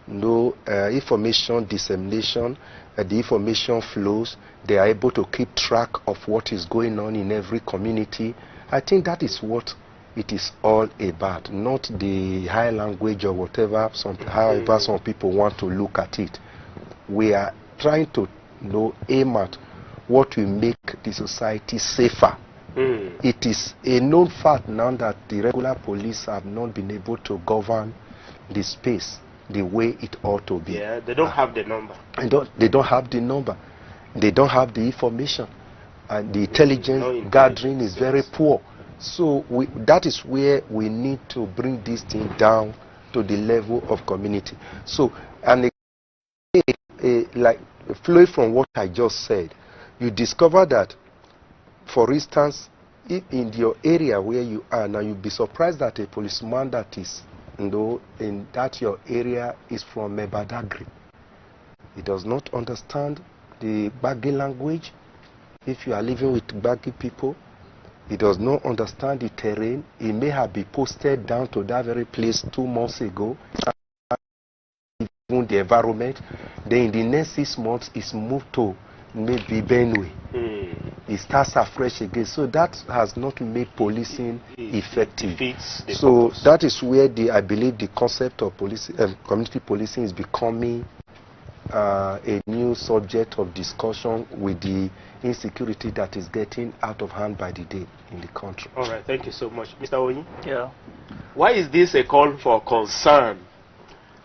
information dissemination, the information flows. They are able to keep track of what is going on in every community. I think that is what it is all about, not the high language or whatever, however some people want to look at it. We are trying to aim at what will make the society safer. It is a known fact now that the regular police have not been able to govern the space the way it ought to be. Yeah, they don't have the number. They don't have the number. They don't have the information. And the intelligence gathering is very poor. So that is where we need to bring this thing down to the level of community. So, and like flowing from what I just said, you discover that, for instance, if in your area where you are now, you'll be surprised that a policeman that is, in that your area is from Badagry. He does not understand the Baggy language. If you are living with Baggy people, he does not understand the terrain. He may have been posted down to that very place 2 months ago, even the environment. Then in the next 6 months, he's moved to maybe Benue. It starts afresh again. So that has not made policing effective. So that is where I believe the concept of community policing is becoming a new subject of discussion with the insecurity that is getting out of hand by the day in the country. All right, thank you so much. Mr. Oyi? Yeah. Why is this a call for concern,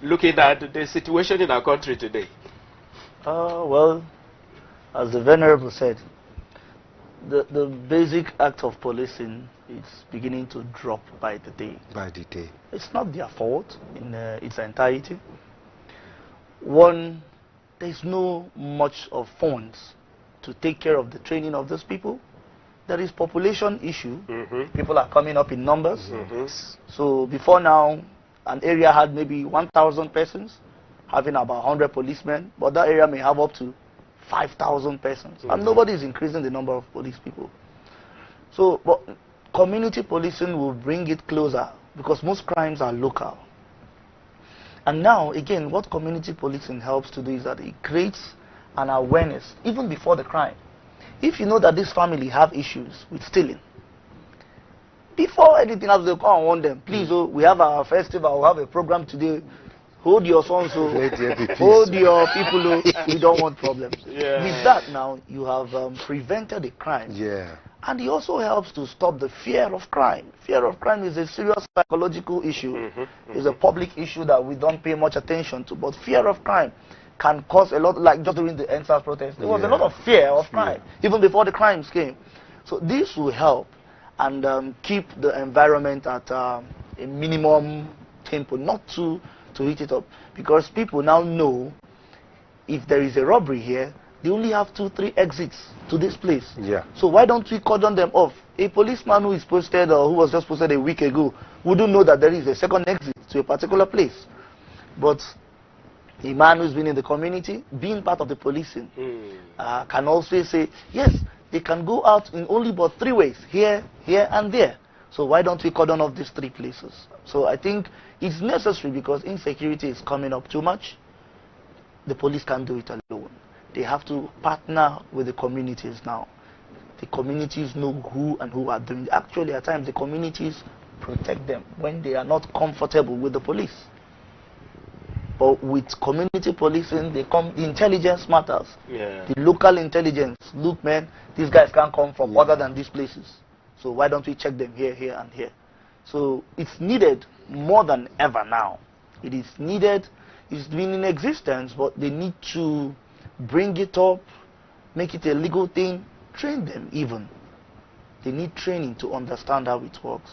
looking at the situation in our country today? Well, as the Venerable said, the basic act of policing is beginning to drop by the day. By the day. It's not their fault in its entirety. One, there's no much of funds to take care of the training of those people. There is population issue. People are coming up in numbers. So before now, an area had maybe 1,000 persons, having about 100 policemen, but that area may have up to 5,000 persons, and nobody is increasing the number of police people. So, but community policing will bring it closer, because most crimes are local. And now, again, what community policing helps to do is that it creates an awareness, even before the crime. If you know that this family have issues with stealing, before anything else, they come and warn them, please, we have our festival, we have a program today, hold your sons, hold your people, we don't want problems. With that now, you have prevented a crime. And it also helps to stop the fear of crime. Fear of crime is a serious psychological issue. It's a public issue that we don't pay much attention to. But fear of crime can cause a lot, like just during the NSAS protest, there was a lot of fear of crime, even before the crimes came. So this will help and keep the environment at a minimum tempo, not to heat it up, because people now know if there is a robbery here, they only have 2-3 exits to this place. So why don't we cordon them off? A policeman who is posted or who was just posted a week ago wouldn't know that there is a second exit to a particular place. But a man who's been in the community, being part of the policing, can also say, yes, they can go out in only but 3 ways, here, here, and there. So why don't we cordon off these 3 places? So I think it's necessary, because insecurity is coming up too much. The police can't do it alone. They have to partner with the communities now. The communities know who and who are doing it. Actually, at times, the communities protect them when they are not comfortable with the police. But with community policing, the intelligence matters. The local intelligence. Look, man, these guys can't come from other than these places. So why don't we check them here, here, and here? So it's needed more than ever now. It is needed. It's been in existence, but they need to bring it up, make it a legal thing, train them even. They need training to understand how it works.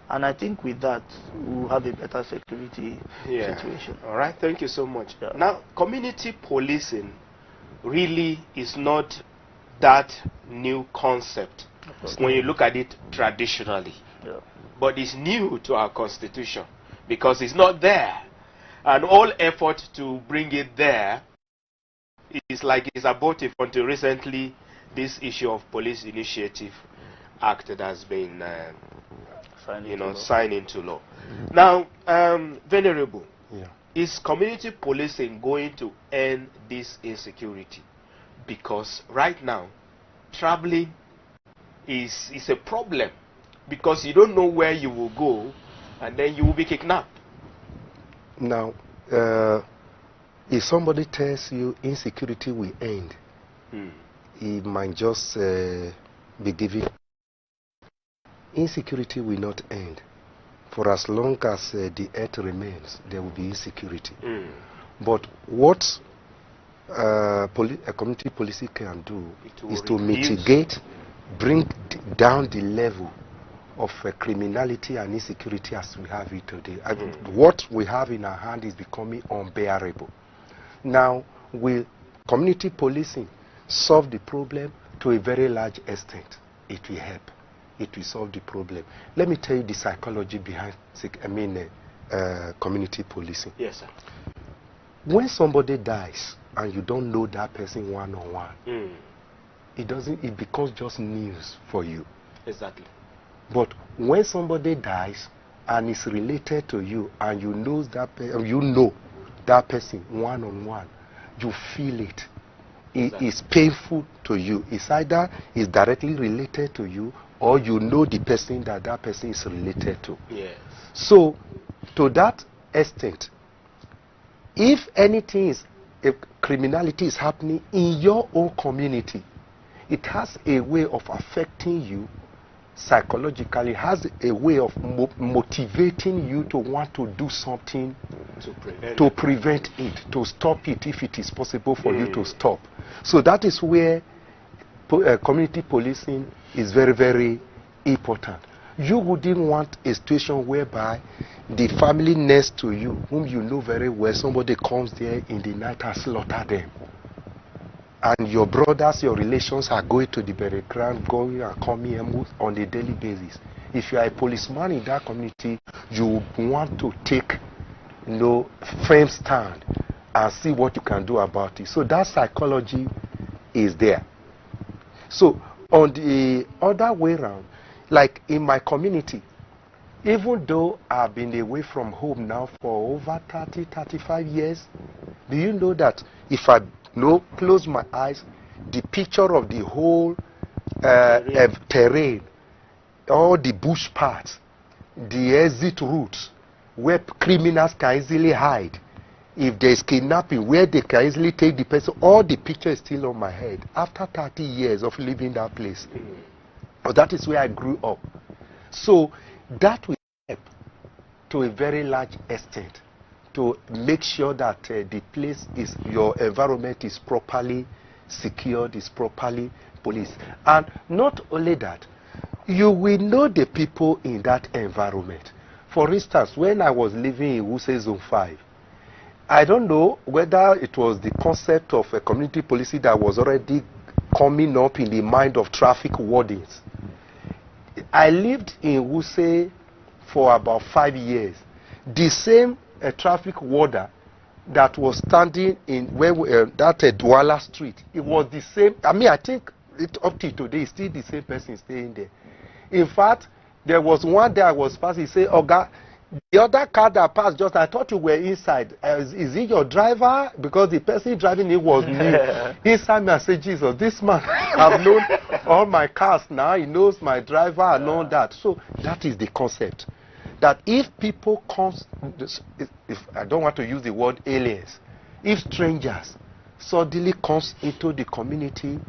And I think with that, we'll have a better security situation. All right, thank you so much. Now, community policing really is not that new concept when you look at it traditionally. But it's new to our constitution because it's not there. And all effort to bring it there is like it's abortive until recently this issue of Police Initiative Act that has been signed into law. Now, Venerable, is community policing going to end this insecurity? Because right now, traveling is a problem, because you don't know where you will go, and then you will be kidnapped. Now, if somebody tells you insecurity will end, he might just be giving. Insecurity will not end. For as long as the earth remains, there will be insecurity. But what a community policing can do is to mitigate, bring down the level of criminality and insecurity as we have it today. What we have in our hand is becoming unbearable. Now, will community policing solve the problem? To a very large extent, it will help. It will solve the problem. Let me tell you the psychology behind community policing. Yes, sir. When somebody dies and you don't know that person one-on-one, it becomes just news for you. Exactly. But when somebody dies and is related to you, and you know that person one-on-one, you feel it. It is painful to you. It's either is directly related to you, or you know the person that person is related to. Yes. So, to that extent, if criminality is happening in your own community, it has a way of affecting you psychologically, has a way of motivating you to want to do something to prevent it, to stop it if it is possible for you to stop. So that is where community policing is very, very important. You wouldn't want a situation whereby the family next to you, whom you know very well, somebody comes there in the night and slaughter them. And your brothers, your relations are going to the burial ground, going and coming on a daily basis. If you are a policeman in that community, you want to take, firm stand and see what you can do about it. So that psychology is there. So on the other way around, like in my community, even though I've been away from home now for over 30, 35 years, do you know that if I close my eyes, the picture of the whole terrain, all the bush parts, the exit routes, where criminals can easily hide, if there is kidnapping, where they can easily take the person, all the picture is still on my head after 30 years of living that place. But that is where I grew up. So that will help to a very large extent to make sure that the place your environment is properly secured, is properly policed. And not only that, you will know the people in that environment. For instance, when I was living in Wuse Zone 5, I don't know whether it was the concept of a community policing that was already coming up in the mind of traffic wardens. I lived in Wuse for about 5 years. The same traffic warder that was standing in that Douala Street, it was the same. I mean, I think up to today, it's still the same person staying there. In fact, there was one day I was passing, he said, Oga, the other car that passed I thought you were inside. Is he your driver? Because the person driving it was me. Inside me, I said, Jesus, this man, I've known all my cars now. He knows my driver and all that. So that is the concept. That if people if I don't want to use the word aliens, if strangers suddenly comes into the community,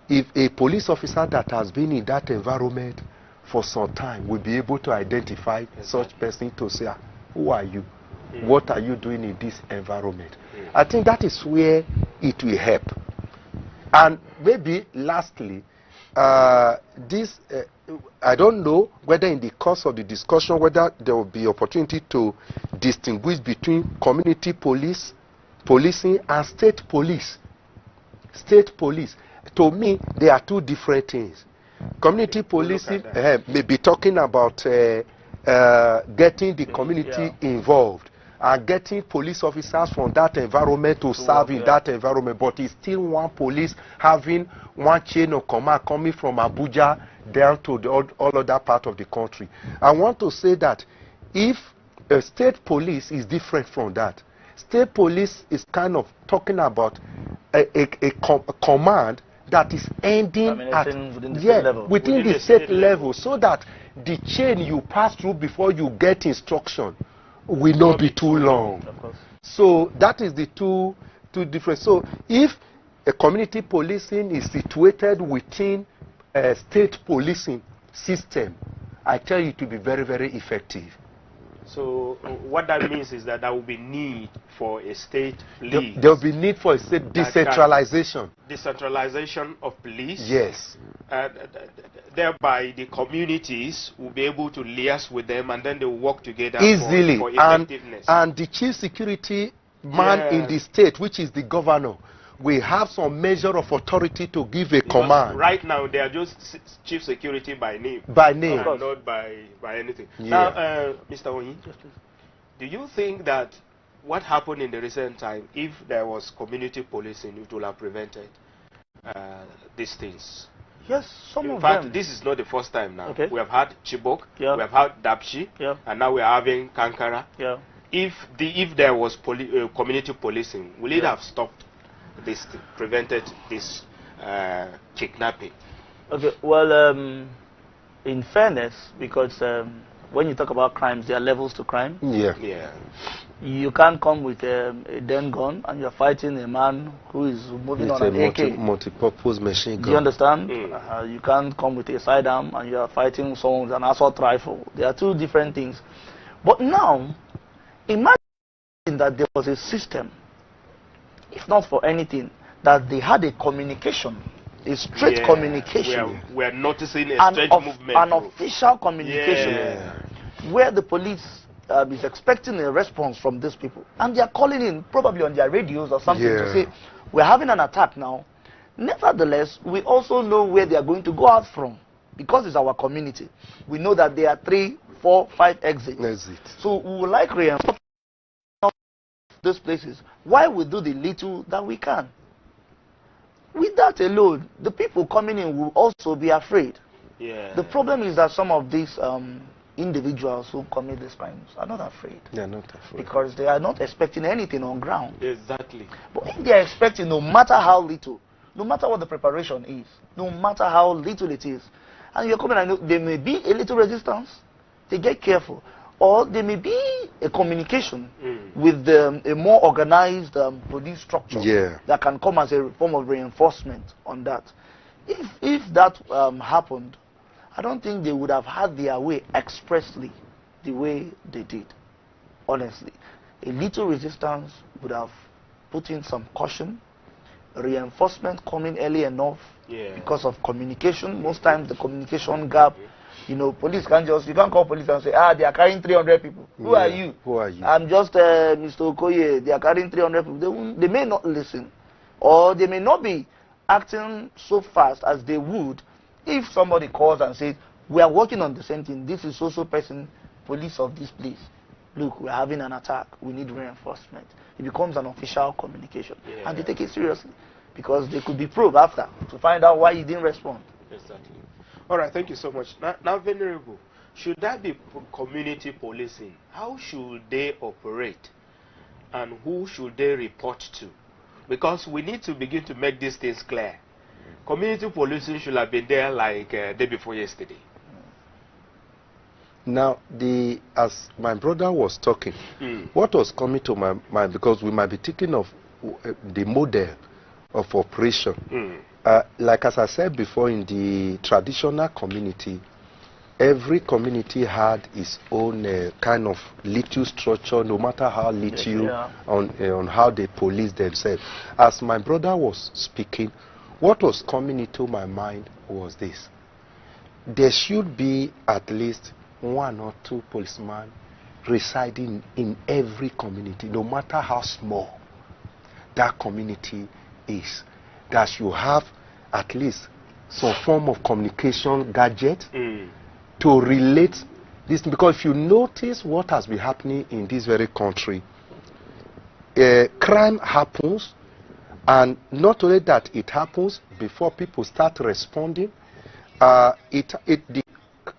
if a police officer that has been in that environment for some time will be able to identify such person to say, who are you? What are you doing in this environment? I think that is where it will help. And maybe lastly, I don't know whether in the course of the discussion whether there will be opportunity to distinguish between community policing and state police. State police, to me, they are two different things. Community policing may be talking about getting the community involved and getting police officers from that environment to serve in that environment, but it's still one police having one chain of command coming from Abuja down to all other part of the country. I want to say that if a state police is different from that, State police is kind of talking about a command that is ending at within the state level. Within the state level, so that the chain you pass through before you get instruction will not be too long. So that is the two different. So if a community policing is situated within a state policing system, I tell you to be very, very effective. So what that means is that there will be need for a state police. There will be need for a state decentralization. Decentralization of police. Yes. Thereby the communities will be able to liaise with them, and then they will work together easily for effectiveness. And the chief security man in the state, which is the governor, we have some measure of authority to give a command. Right now, they are just chief security by name. By name. And not by anything. Yeah. Now, Mr. Onyi, do you think that what happened in the recent time, if there was community policing, it would have prevented these things? Yes, some in of fact, them. this is not the first time now. Okay. We have had Chibok, we have had Dapchi, and now we are having Kankara. If there was community policing, will it have stopped this, prevented this kidnapping? Okay, well, in fairness, because when you talk about crimes, there are levels to crime. Yeah. You can't come with a den gun and you're fighting a man who is moving on an AK. Multi-purpose machine gun. Do you understand? You can't come with a sidearm and you're fighting someone with an assault rifle. There are two different things. But now, imagine that there was a system, if not for anything, that they had a communication, a straight communication. We are noticing a straight movement. An official communication where the police is expecting a response from these people. And they are calling in, probably on their radios or something, to say, we're having an attack now. Nevertheless, we also know where they are going to go out from, because it's our community. We know that there are 3, 4, 5 exits. So we would like reinforce those places. Why we do the little that we can? With that alone, the people coming in will also be afraid. The problem is that some of these individuals who commit these crimes are not afraid. They are not afraid. Because they are not expecting anything on ground. Exactly. But if they are expecting, no matter how little, no matter what the preparation is, no matter how little it is, and you're coming and there may be a little resistance, they get careful. Or there may be a communication with a more organized police structure that can come as a form of reinforcement on that. If that happened, I don't think they would have had their way expressly the way they did. Honestly, a little resistance would have put in some caution, reinforcement coming early enough because of communication. Most times the communication gap, you know, police you can't call police and say, they are carrying 300 people. Who are you? Who are you? I'm just Mr. Okoye. They are carrying 300 people. They may not listen, or they may not be acting so fast as they would if somebody calls and says, we are working on the same thing. This is also person, police of this place. Look, we're having an attack. We need reinforcement. It becomes an official communication. And they take it seriously, because they could be probed after to find out why you didn't respond. Exactly. All right, thank you so much. Now, Venerable, should that be community policing? How should they operate? And who should they report to? Because we need to begin to make these things clear. Community policing should have been there like day before yesterday. Now, as my brother was talking, what was coming to my mind, because we might be thinking of the model of operation. Like as I said before, in the traditional community, every community had its own kind of little structure, no matter how little, on how they police themselves. As my brother was speaking, what was coming into my mind was this: there should be at least 1 or 2 policemen residing in every community, no matter how small that community is. That you have at least some form of communication gadget to relate this. Because if you notice what has been happening in this very country, crime happens, and not only that, it happens before people start responding. The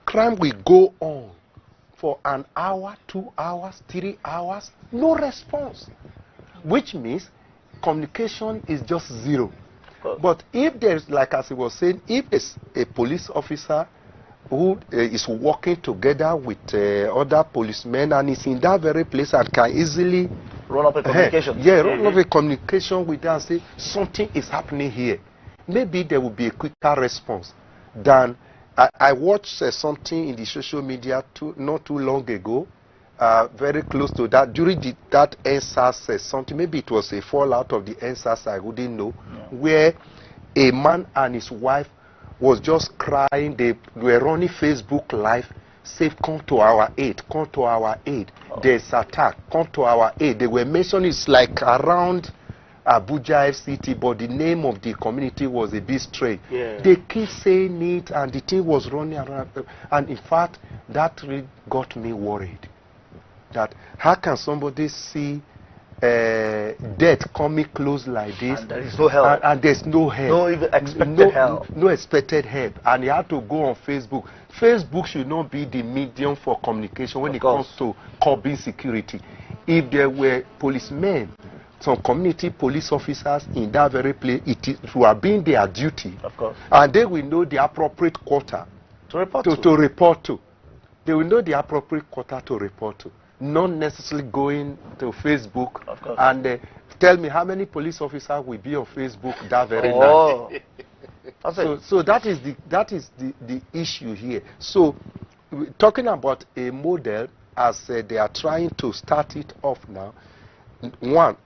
crime will go on for 1 hour, 2 hours, 3 hours, no response. which means communication is just zero. But if there's, like as I was saying, if there's a police officer who is working together with other policemen and is in that very place and can easily run up a communication. Run up a communication with them and say something is happening here, maybe there will be a quicker response than I watched something in the social media not too long ago, very close to that, during that NSAS something, maybe it was a fallout of the NSAS, I wouldn't know, where a man and his wife was just crying. They were running Facebook Live, say, come to our aid, come to our aid. There's attack, come to our aid. They were mentioning it's like around Abuja FCT, but the name of the community was a bit strange. They keep saying it, and the thing was running around. And in fact, that really got me worried. That how can somebody see death coming close like this, and there is no help, and there's no help, no even expected help, no expected help, and you have to go on Facebook. Facebook should not be the medium for communication when it comes to curbing security. If there were policemen, some community police officers in that very place, it would have been their duty, of course, and they will know the appropriate quarter to report to. They will know the appropriate quarter to report to. Not necessarily going to Facebook and tell me how many police officers will be on Facebook that very night. So that is the issue here. So talking about a model as they are trying to start it off now. One,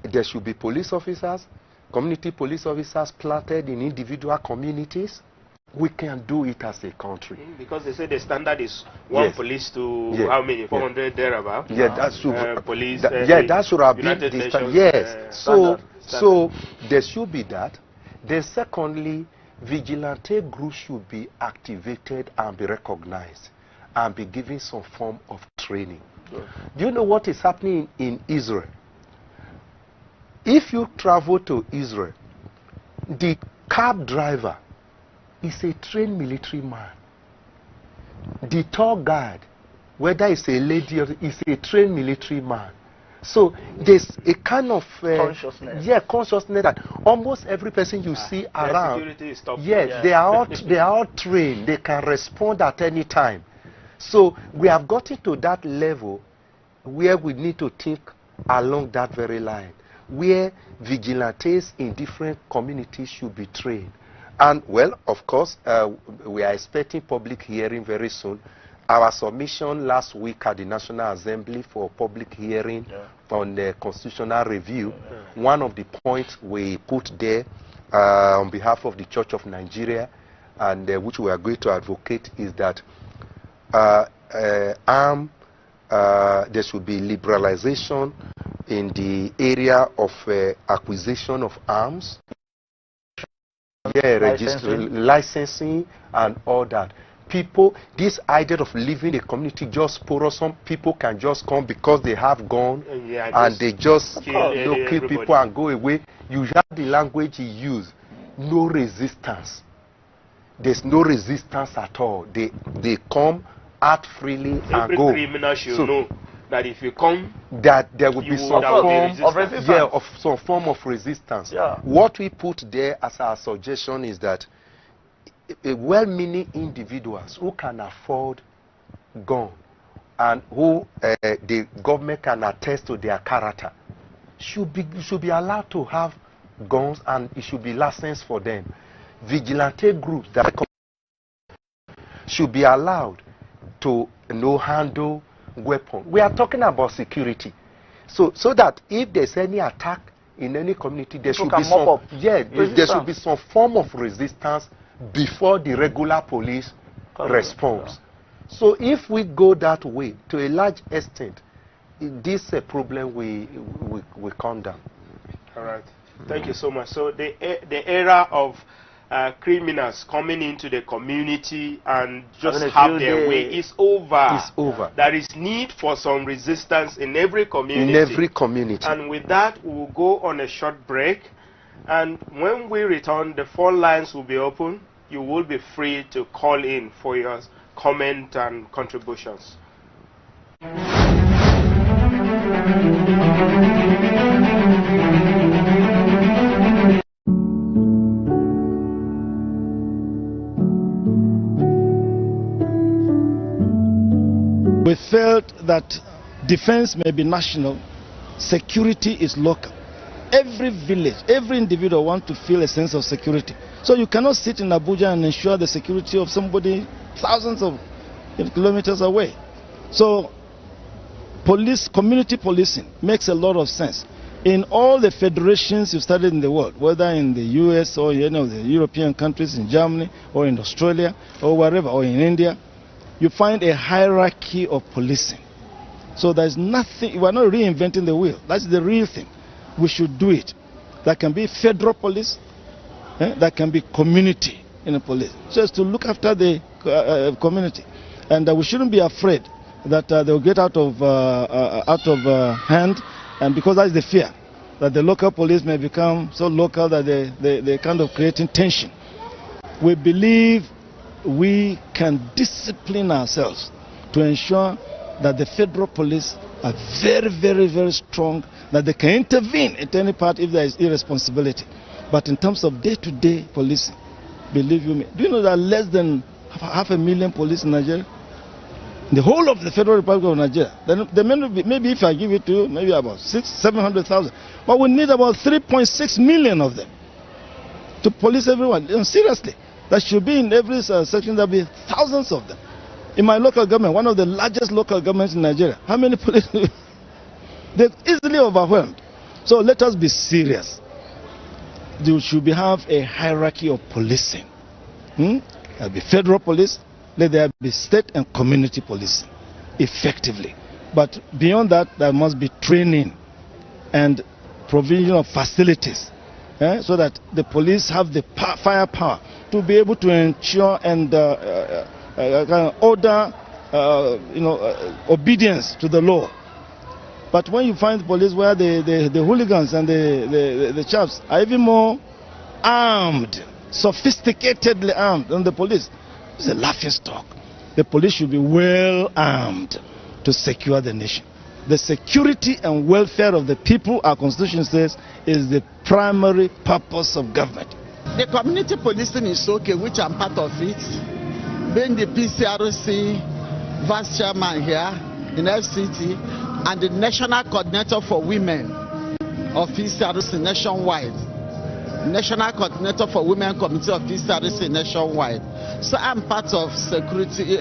there should be police officers, community police officers planted in individual communities. We can do it as a country. Because they say the standard is one police to how many? 400 thereabout? That should police. That should have been the standard. Yes. So there should be that. Then secondly, vigilante groups should be activated and be recognized and be given some form of training. Do you know what is happening in Israel? If you travel to Israel, the cab driver is a trained military man. The tour guide, whether it's a lady or is a trained military man. So there's a kind of consciousness that almost every person you see around, they are all trained. They can respond at any time. So we have gotten to that level where we need to think along that very line, where vigilantes in different communities should be trained. And, well, of course, we are expecting public hearing very soon. Our submission last week at the National Assembly for public hearing on the constitutional review, one of the points we put there on behalf of the Church of Nigeria, and which we are going to advocate, is that there should be liberalization in the area of acquisition of arms. Licensing and all that. People, this idea of living a community just porous, some people can just come because they have gone and they just kill people and go away. You have the language he used, no resistance. There's no resistance at all. They come, act freely and go. Every criminal should know that if you come, that there will be some form of resistance. What we put there as our suggestion is that well-meaning individuals who can afford gun and who the government can attest to their character should be allowed to have guns, and it should be licensed for them. Vigilante groups that should be allowed to handle weapons. We are talking about security, so that if there's any attack in any community, there should be there should be some form of resistance before the regular police responds. So if we go that way, to a large extent, this problem will come down. All right. Thank you so much. So the era of criminals coming into the community and just have their way is over. It's over. There is need for some resistance in every community. In every community. And with that, we'll go on a short break. And when we return, the phone lines will be open. You will be free to call in for your comment and contributions. We felt that defense may be national, security is local. Every village, every individual wants to feel a sense of security. So you cannot sit in Abuja and ensure the security of somebody thousands of kilometers away. So police, community policing makes a lot of sense. In all the federations you studied in the world, whether in the US or any of the European countries, in Germany or in Australia or wherever, or in India, you find a hierarchy of policing. So there's nothing, we're not reinventing the wheel. That's the real thing. We should do it. That can be federal police, that can be community in a police. So as to look after the community. And we shouldn't be afraid that they'll get out of hand, and because that's the fear, that the local police may become so local that they're kind of creating tension. We believe we can discipline ourselves to ensure that the federal police are very, very, very strong, that they can intervene at any part if there is irresponsibility. But in terms of day-to-day policing, believe you me, do you know that less than 500,000 police in Nigeria? The whole of the Federal Republic of Nigeria. Maybe if I give it to you, maybe about 700,000. But we need about 3.6 million of them to police everyone. And seriously. That should be in every section. There will be thousands of them. In my local government, one of the largest local governments in Nigeria, how many police? They're easily overwhelmed. So let us be serious. There should have a hierarchy of policing. There will be federal police, let there be state and community policing effectively. But beyond that, there must be training and provision of facilities so that the police have the firepower to be able to ensure and order obedience to the law. But when you find police where the hooligans and the chaps are even more armed, sophisticatedly armed than the police, it's a laughing stock. The police should be well armed to secure the nation. The security and welfare of the people, our constitution says, is the primary purpose of government. The community policing is okay, which I'm part of it. Being the PCRC vice chairman here in FCT and the national coordinator for women of PCRC nationwide. National coordinator for women committee of PCRC nationwide. So I'm part of security,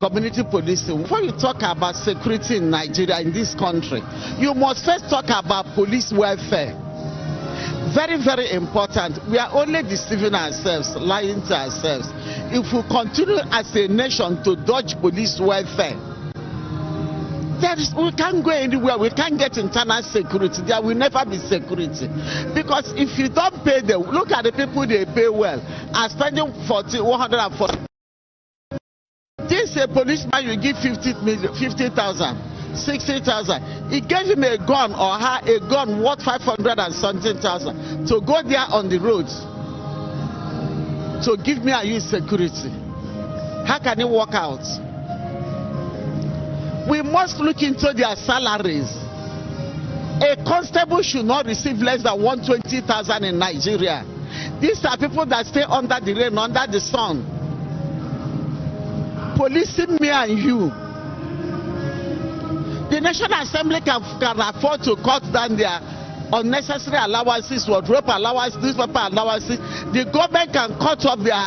community policing. Before you talk about security in Nigeria, in this country, you must first talk about police welfare. Very, very important. We are only deceiving ourselves, lying to ourselves. If we continue as a nation to dodge police welfare, we can't go anywhere. We can't get internal security. There will never be security. Because if you don't pay them, look at the people they pay well, are spending 140. This a policeman, you give 50,000, 60,000. He gave him a gun or her a gun worth 500 and something thousand to go there on the road to give me and you security. How can it work out? We must look into their salaries. A constable should not receive less than 120,000 in Nigeria. These are people that stay under the rain, under the sun, policing me and you. The National Assembly can afford to cut down their unnecessary allowances, wardrobe allowances, newspaper allowances. The government can cut off their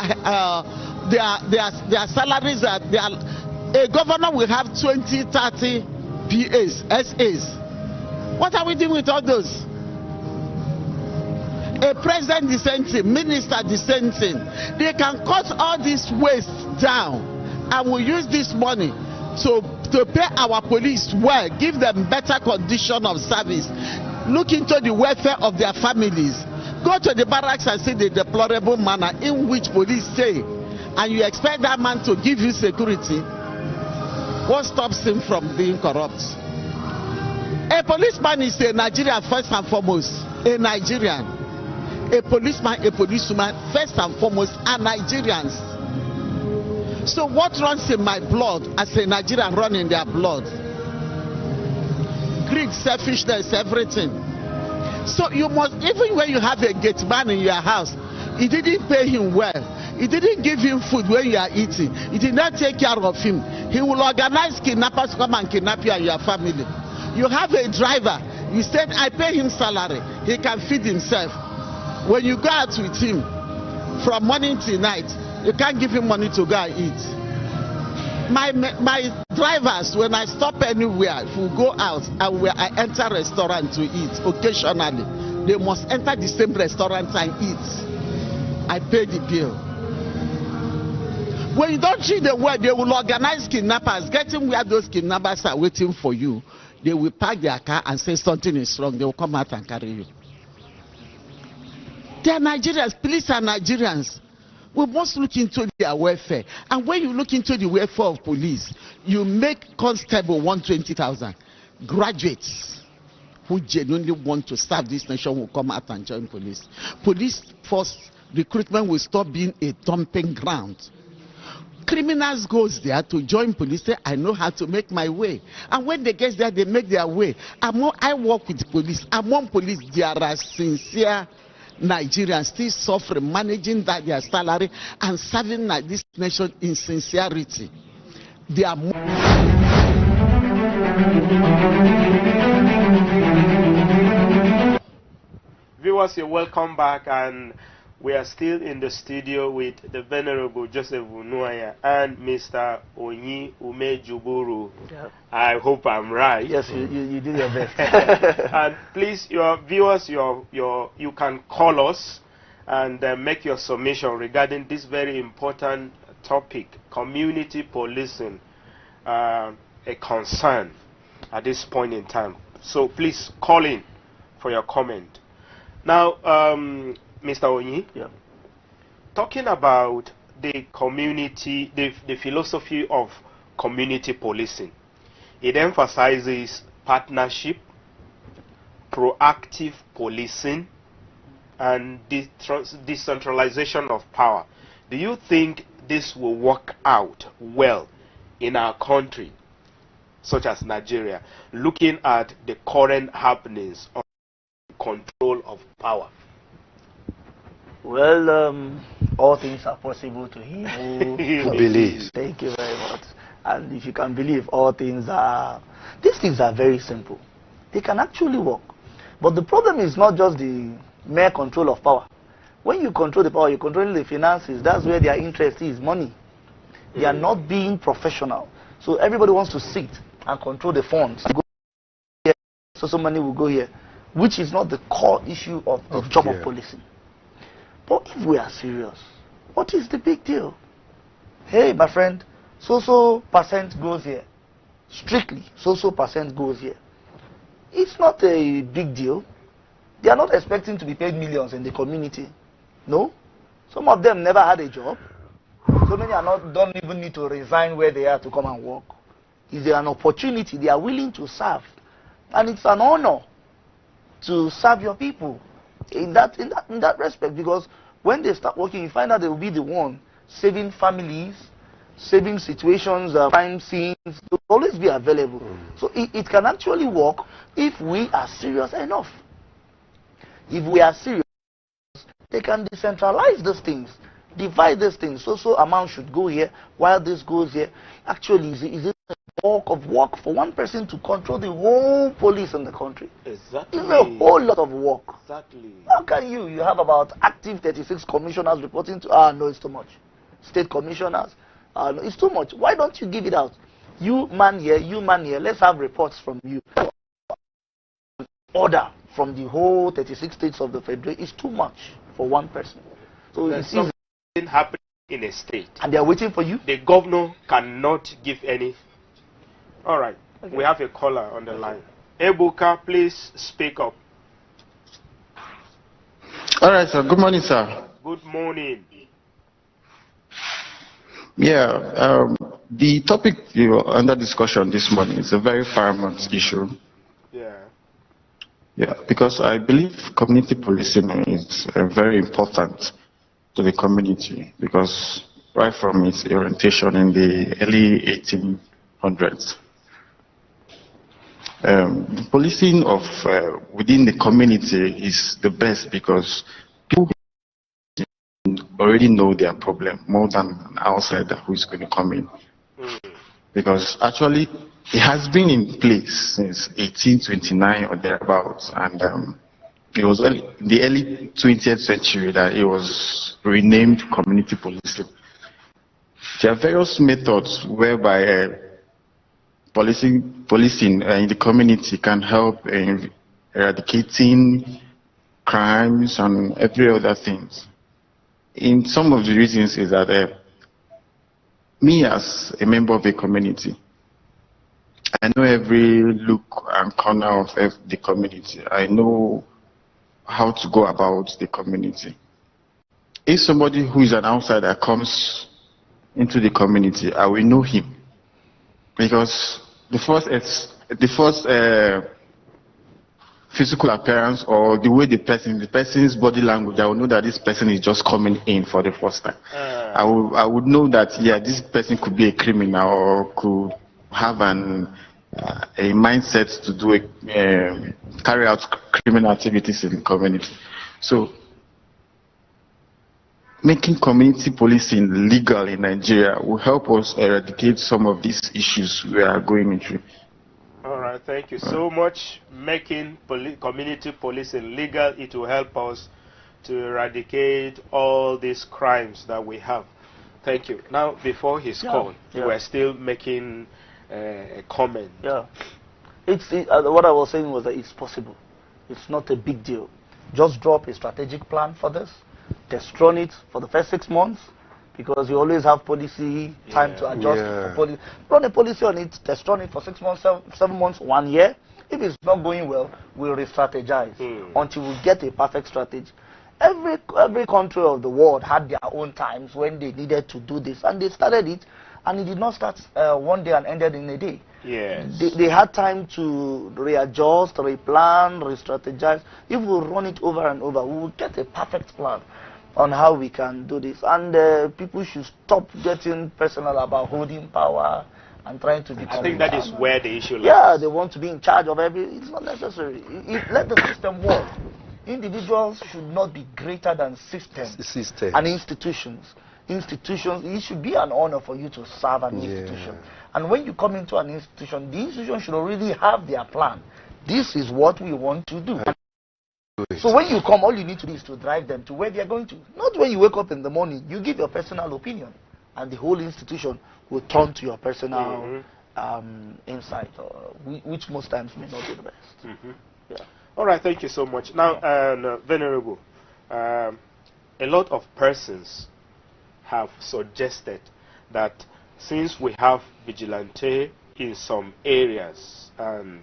salaries. A governor will have 20, 30 PAs, SAs. What are we doing with all those? A president dissenting, minister dissenting. They can cut all this waste down, and we use this money to pay our police well, give them better condition of service, look into the welfare of their families. Go to the barracks and see the deplorable manner in which police stay, and you expect that man to give you security. What stops him from being corrupt? A policeman is a Nigerian first and foremost. A Nigerian. A policeman, a policewoman, first and foremost, are Nigerians. So what runs in my blood as a Nigerian run in their blood? greed, selfishness, everything. So you must, even when you have a gate man in your house, he didn't pay him well. He didn't give him food when you are eating. He did not take care of him. He will organize kidnappers to come and kidnap you and your family. You have a driver. You said, I pay him salary. He can feed himself. When you go out with him, from morning till night, you can't give him money to go and eat. My drivers, when I stop anywhere, if we go out and I enter a restaurant to eat, occasionally, they must enter the same restaurant and eat. I pay the bill. When you don't treat them well, they will organize kidnappers, getting where those kidnappers are waiting for you. They will park their car and say something is wrong. They will come out and carry you. They are Nigerians. Police are Nigerians. We must look into their welfare. And when you look into the welfare of police, you make constable 120,000. Graduates who genuinely want to serve this nation will come out and join police. Police force recruitment will stop being a dumping ground. Criminals goes there to join police, say, I know how to make my way. And when they get there, they make their way. I work with police. Among police, there are sincere Nigerians still suffering, managing their salary and serving this nation in sincerity. They are more. Viewers, you're welcome back, and we are still in the studio with the Venerable Joseph Unuaya and Mr. Onyi Umejuburu. Yep. I hope I'm right. Yes, you did your best. And please, your viewers, you can call us and make your submission regarding this very important topic, community policing, a concern at this point in time. So please call in for your comment. Now, Mr. Onyi, yeah, talking about the community, the philosophy of community policing, it emphasizes partnership, proactive policing, and decentralization of power. Do you think this will work out well in our country, such as Nigeria, looking at the current happenings of control of power? Well, all things are possible to him who believes. Thank you very much. And if you can believe, all things are, these things are very simple. They can actually work. But the problem is not just the mere control of power. When you control the power, you control the finances. That's where their interest is, money. They are not being professional. So everybody wants to sit and control the funds. Go here, so money will go here, which is not the core issue of the job of policing. But if we are serious, what is the big deal? Hey, my friend, so percent goes here. Strictly, so percent goes here. It's not a big deal. They are not expecting to be paid millions in the community. No. Some of them never had a job. So many don't even need to resign where they are to come and work. Is there an opportunity? They are willing to serve. And it's an honor to serve your people in that respect, because when they start working, you find out they will be the one saving families, saving situations, crime scenes. They'll always be available. So it can actually work if we are serious enough. If we are serious, they can decentralize those things, divide these things. So amount should go here, while this goes here. Actually, is it a bulk of work for one person to control the whole police in the country? Exactly. It's a whole lot of work. Exactly. How can you have about active 36 commissioners reporting to, no, it's too much. State commissioners, no, it's too much. Why don't you give it out? You man here, let's have reports from you. Order from the whole 36 states of the federation is too much for one person. So there's something happening in a state, and they are waiting for you. The governor cannot give any. All right, okay. We have a caller on the line. Ebuka, please speak up. All right, sir. Good morning, sir. Good morning. Yeah, the topic under discussion this morning is a very paramount issue. Yeah, because I believe community policing is very important to the community, because right from its orientation in the early 1800s, The policing of within the community is the best because people already know their problem more than an outsider who is going to come in. Because actually, it has been in place since 1829 or thereabouts, and it was in the early 20th century that it was renamed community policing. There are various methods whereby policing in the community can help in eradicating crimes and every other things. In some of the reasons is that me as a member of a community, I know every look and corner of the community. I know how to go about the community. If somebody who is an outsider comes into the community, I will know him. Because the first physical appearance or the way the person's body language, I will know that this person is just coming in for the first time. I would know that, yeah, this person could be a criminal or could have a mindset to do carry out criminal activities in the community. So, making community policing legal in Nigeria will help us eradicate some of these issues we are going into. All right, thank you so much. Making community policing legal, it will help us to eradicate all these crimes that we have. Thank you. Now, before his call, we're still making a comment. Yeah. What I was saying was that it's possible. It's not a big deal. Just drop a strategic plan for this. Test run it for the first 6 months, because you always have policy time to adjust. Run a policy on it, test run it for 6 months, 7 months, 1 year. If it's not going well, we'll re-strategize until we get a perfect strategy. Every country of the world had their own times when they needed to do this, and they started it, and it did not start one day and ended in a day. Yes. They had time to readjust, replan, re-strategize. If we run it over and over, we will get a perfect plan on how we can do this. And people should stop getting personal about holding power and trying to be. I think that is where the issue lies. Yeah, they want to be in charge of everything. It's not necessary. Let the system work. Individuals should not be greater than systems and institutions. It should be an honor for you to serve an institution. And when you come into an institution, the institution should already have their plan. This is what we want to do. So when you come, all you need to do is to drive them to where they are going to. Not when you wake up in the morning, you give your personal opinion, and the whole institution will turn to your personal insight, which most times may not be the best. Yeah. All right, thank you so much. Now, Venerable, a lot of persons have suggested that since we have vigilante in some areas and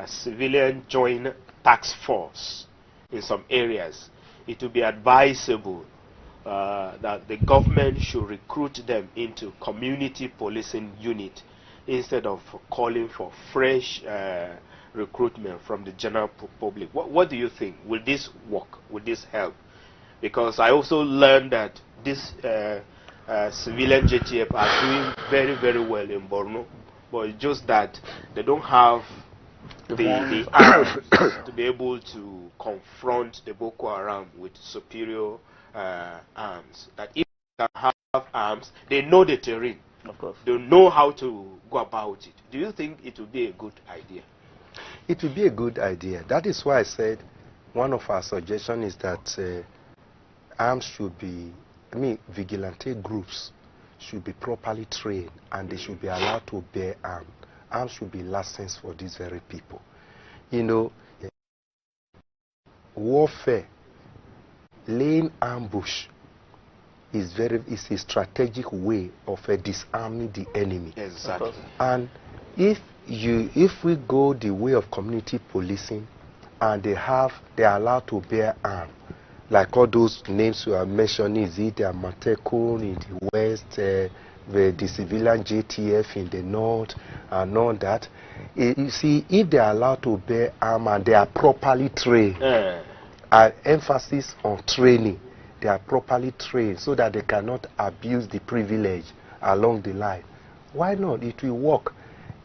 civilian joint task force in some areas, it would be advisable that the government should recruit them into community policing unit instead of calling for fresh recruitment from the general public. What do you think? Will this work? Will this help? Because I also learned that this civilian JTF are doing very, very well in Borno, but it's just that they don't have the arms to be able to confront the Boko Haram with superior arms. That if they have arms, they know the terrain. Of course. They know how to go about it. Do you think it would be a good idea? It would be a good idea. That is why I said one of our suggestions is that arms should be, vigilante groups should be properly trained, and they should be allowed to bear arms. Arms should be licensed for these very people. You know, warfare, laying ambush is a strategic way of disarming the enemy. Exactly. And if we go the way of community policing, and they are allowed to bear arms, like all those names you are mentioning, is it the Amatekun in the west, the civilian JTF in the north, and all that. You see, if they are allowed to bear arms and they are properly trained, emphasis on training, they are properly trained so that they cannot abuse the privilege along the line. Why not? It will work.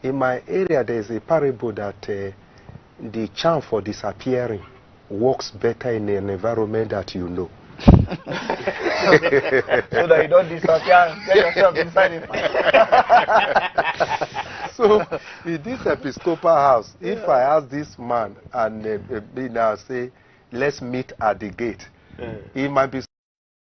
In my area, there's a parable that the charm for disappearing works better in an environment that you know. So that you don't disappear and get yourself inside it. So in this Episcopal house, if I ask this man and now say, let's meet at the gate, he might be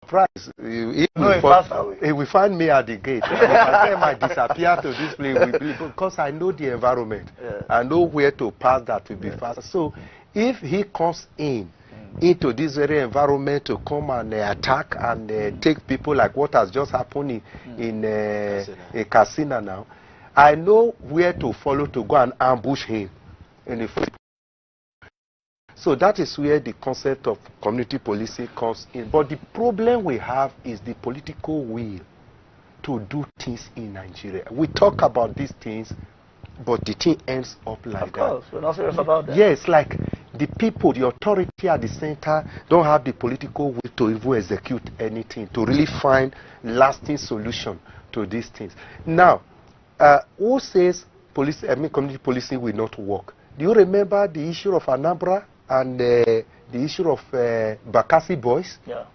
surprised. He will find me at the gate. If I say I might disappear to this place, because I know the environment. I know where to pass that will be faster. So if he comes into this very environment to come and attack and take people like what has just happened in a casino now, I know where to follow to go and ambush him in the first. So that is where the concept of community policing comes in. But the problem we have is the political will to do things in Nigeria. We talk about these things, but the thing ends up like that. Of course, we're not serious about that. Yes, like the people, the authority at the center don't have the political will to even execute anything, to really find lasting solution to these things. Now, who says community policing will not work? Do you remember the issue of Anambra and the issue of Bakassi boys? Yeah.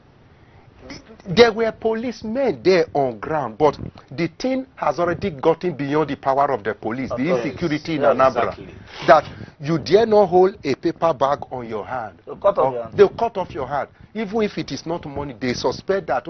There were policemen there on ground, but the thing has already gotten beyond the power of the police, the insecurity in Anambra. Exactly. That you dare not hold a paper bag on your hand. They'll cut off your hand. They'll cut off your hand. Even if it is not money, they suspect that,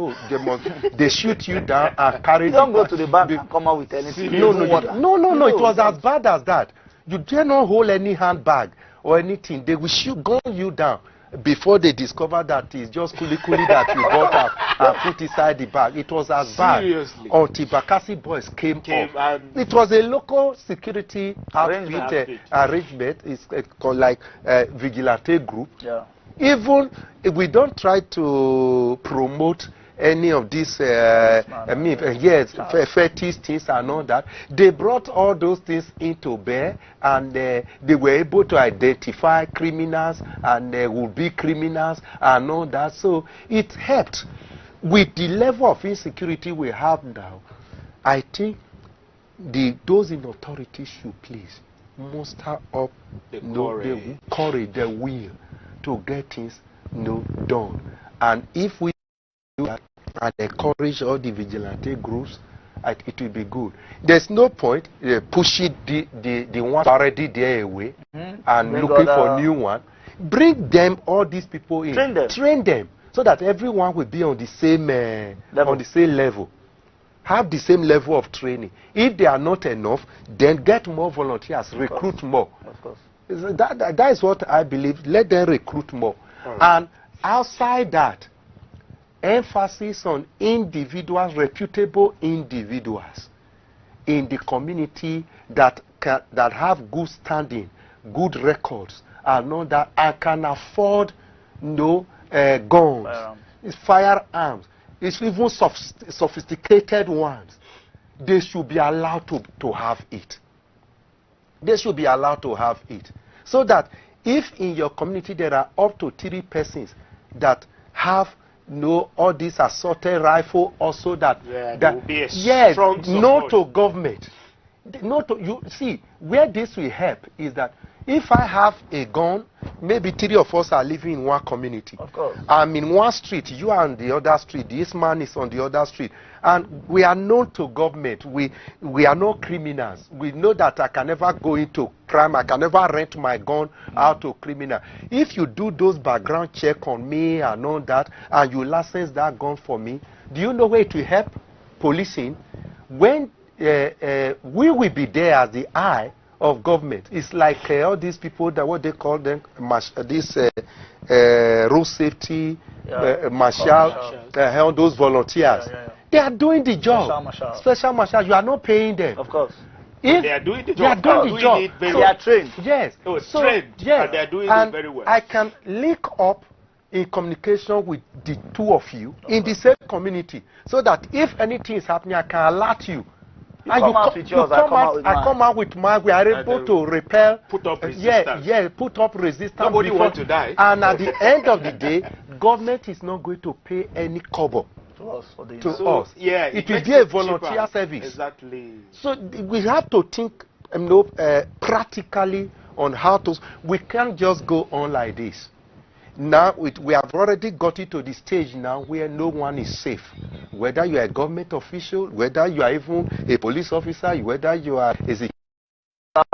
they shoot you down and carry you don't go to the bank and come out with anything. No, it was as bad as that. You dare not hold any handbag or anything. They will gun you down before they discover that it's just kuli that you bought up and put inside the bag. It was as bad until Bakassi boys came up. It was a local security arrangement. It's called like vigilante group. Yeah. Even if we don't try to promote any of these fetish things and all that, they brought all those things into bear, and they were able to identify criminals and would-be criminals and all that. So it helped. With the level of insecurity we have now, I think those in authority should please muster up the courage, the will to get things done. And if we do that and encourage all the vigilante groups, it will be good. There's no point pushing the ones already there away and looking for new one. Bring them, all these people in. Train them so that everyone will be on the same level. Have the same level of training. If they are not enough, then get more volunteers, recruit more. Of course. That is what I believe. Let them recruit more. And outside that, emphasis on individuals, reputable individuals in the community that have good standing, good records, and all that, and can afford guns, firearms, it's even sophisticated ones. They should be allowed to have it. They should be allowed to have it. So that if in your community there are up to 3 persons that have all these assaulted rifle, also that will be a strong support. No to government. No to you. See, where this will help is that if I have a gun, maybe 3 of us are living in one community. Of course. I'm in one street, you are on the other street, this man is on the other street, and we are known to government. We are not criminals. We know that I can never go into crime. I can never rent my gun out to criminal. If you do those background check on me and all that, and you license that gun for me, do you know where it will help policing? When we will be there as the eye of government. It's like all these people that what they call them road safety marshal, all those volunteers. They are doing the job. Special marshal. You are not paying them. Of course. If they are doing the job. They are doing the job. They are trained. Yes. Trained. Yes. And they are doing it very well. I can link up in communication with the 2 of you in the same community, so that if anything is happening, I can alert you. You come out with yours, I come out with mine. We are able to repel. Put up resistance. Put up resistance. Nobody wants to die. And at the end of the day, government is not going to pay any kobo to us. Yeah, it will be a volunteer service. Exactly. So we have to think practically on how to. We can't just go on like this. Now we have already got it to the stage now where no one is safe. Whether you are a government official, whether you are even a police officer, whether you are a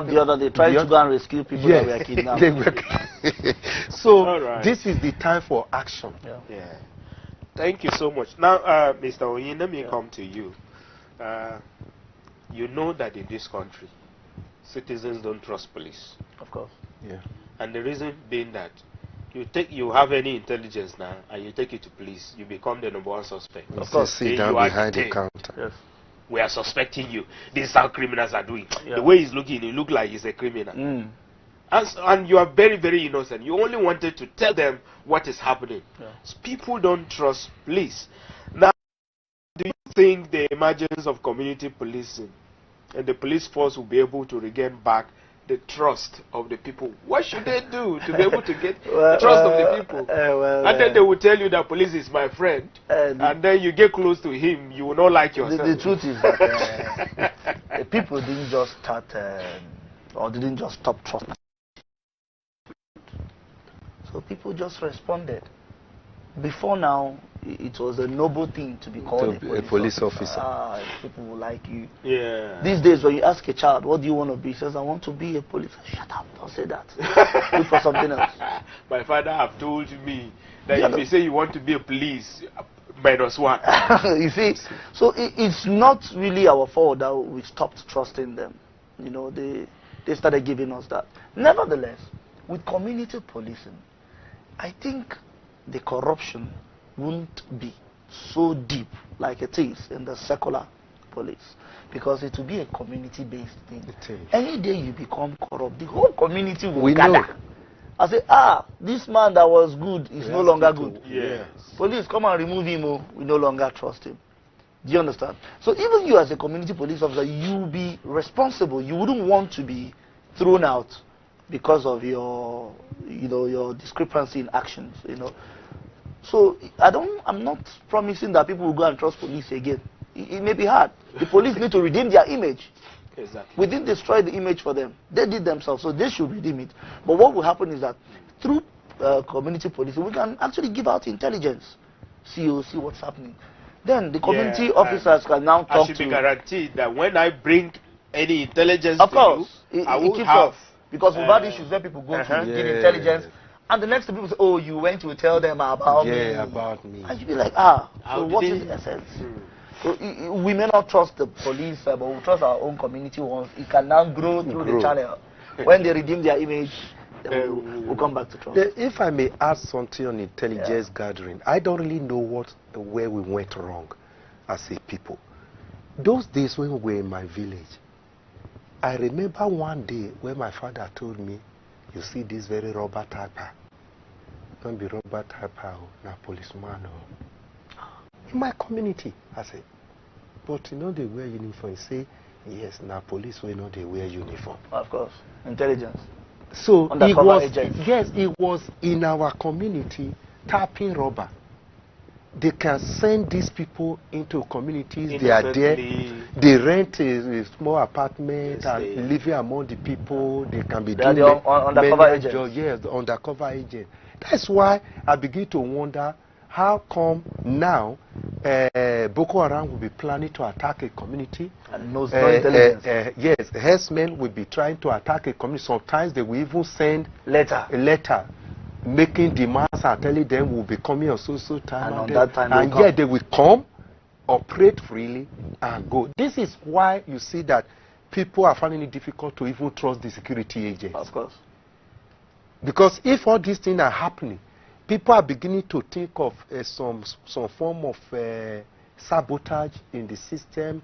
the other they tried to go and rescue people that were kidnapped. So this is the time for action. Yeah. Thank you so much. Now, Mr. Oyin, let me come to you. You know that in this country, citizens don't trust police. Of course. Yeah. And the reason being that you have any intelligence now, and you take it to police, you become the number one suspect. Of course. Sit down behind the counter. Yes. We are suspecting you. This is how criminals are doing. The way he's looking, he look like he's a criminal. And you are very, very innocent. You only wanted to tell them what is happening. So people don't trust police. Now, do you think the emergence of community policing and the police force will be able to regain back the trust of the people? What should they do to be able to get the trust of the people? And then they will tell you that police is my friend, and then you get close to him, you will not like yourself. The truth is that the people didn't just start or didn't just stop trusting. So people just responded. Before now, it was a noble thing to be called a police officer. People will like you. Yeah. These days, when you ask a child, what do you want to be? He says, I want to be a police. Shut up, don't say that. Look for something else. My father have told me that if you say you want to be a police, -1. You see, so it's not really our fault that we stopped trusting them. You know, they started giving us that. Nevertheless, with community policing, I think the corruption won't be so deep like it is in the secular police, because it will be a community-based thing. Any day you become corrupt, the whole community will gather. I say, this man that was good is no longer good. Yes. Police, come and remove him. We no longer trust him. Do you understand? So even you as a community police officer, you will be responsible. You wouldn't want to be thrown out because of your, your discrepancy in actions, So I'm not promising that people will go and trust police again. It may be hard. The police need to redeem their image. Exactly. We didn't destroy the image for them. They did themselves, so they should redeem it. But what will happen is that through community policing, we can actually give out intelligence. See what's happening. Then the community officers can now talk to... I should be guaranteed that when I bring any intelligence of course, to you, I will keep up. Because we've had issues where people go to give intelligence, and the next people say, oh, you went to tell them about me. About me. And you'll be like, so what is the essence? So we may not trust the police, but we trust our own community ones. It can now grow through the channel. When they redeem their image, we'll come back to trust. If I may add something on intelligence gathering, I don't really know where we went wrong as a people. Those days when we were in my village, I remember one day when my father told me, you see this very rubber typer. Don't be rubber typer, not policeman. In my community, I said, but they wear uniform. He say, yes, now police they wear uniform. Of course, intelligence. So it was in our community tapping rubber. They can send these people into communities. They are there. They rent a small apartment and living among the people. They can be doing undercover agents. Yes, the undercover agent. That's why I begin to wonder how come now Boko Haram will be planning to attack a community. And no intelligence. Yes, herdsmen will be trying to attack a community. Sometimes they will even send a letter making demands and telling them we'll be coming on so time. And on that time and yet they will come, operate freely, and go. This is why you see that people are finding it difficult to even trust the security agents. Of course. Because if all these things are happening, people are beginning to think of some form of sabotage in the system,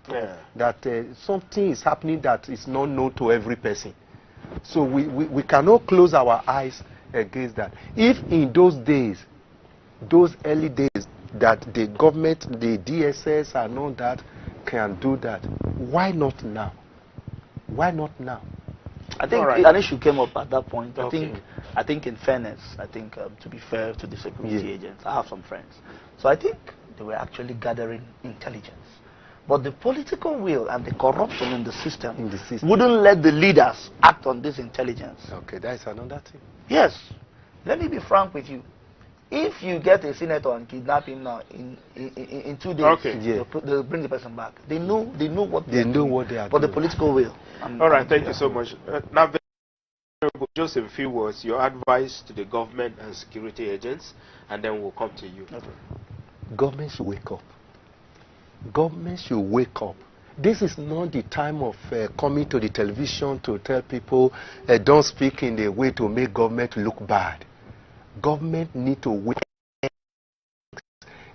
that something is happening that is not known to every person. So we cannot close our eyes against that. If in those days, those early days, that the government, the DSS and all that can do that, why not now? Why not now? I think an issue came up at that point. I think in fairness, to be fair to the security agents, I have some friends. So I think they were actually gathering intelligence. But the political will and the corruption in the system wouldn't let the leaders act on this intelligence. Okay, that's another thing. Yes. Let me be frank with you. If you get a senator and kidnap him now, in 2 days, they'll bring the person back. They know what they are doing. But the political will. All right, thank you so much. Now, just in a few words, your advice to the government and security agents, and then we'll come to you. Okay. Government should wake up. Government should wake up. This is not the time of coming to the television to tell people don't speak in the way to make government look bad. Government need to wake up.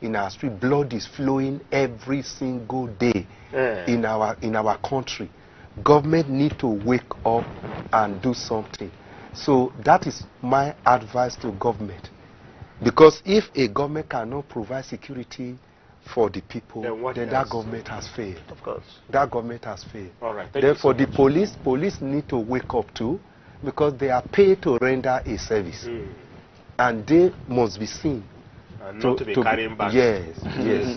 In our street, blood is flowing every single day in our country. Government need to wake up and do something. So that is my advice to government. Because if a government cannot provide security for the people, then that government has failed. Of course. That government has failed. All right. Therefore, the police need to wake up too, because they are paid to render a service. And they must be seen. And not to be carrying back. Yes, yes.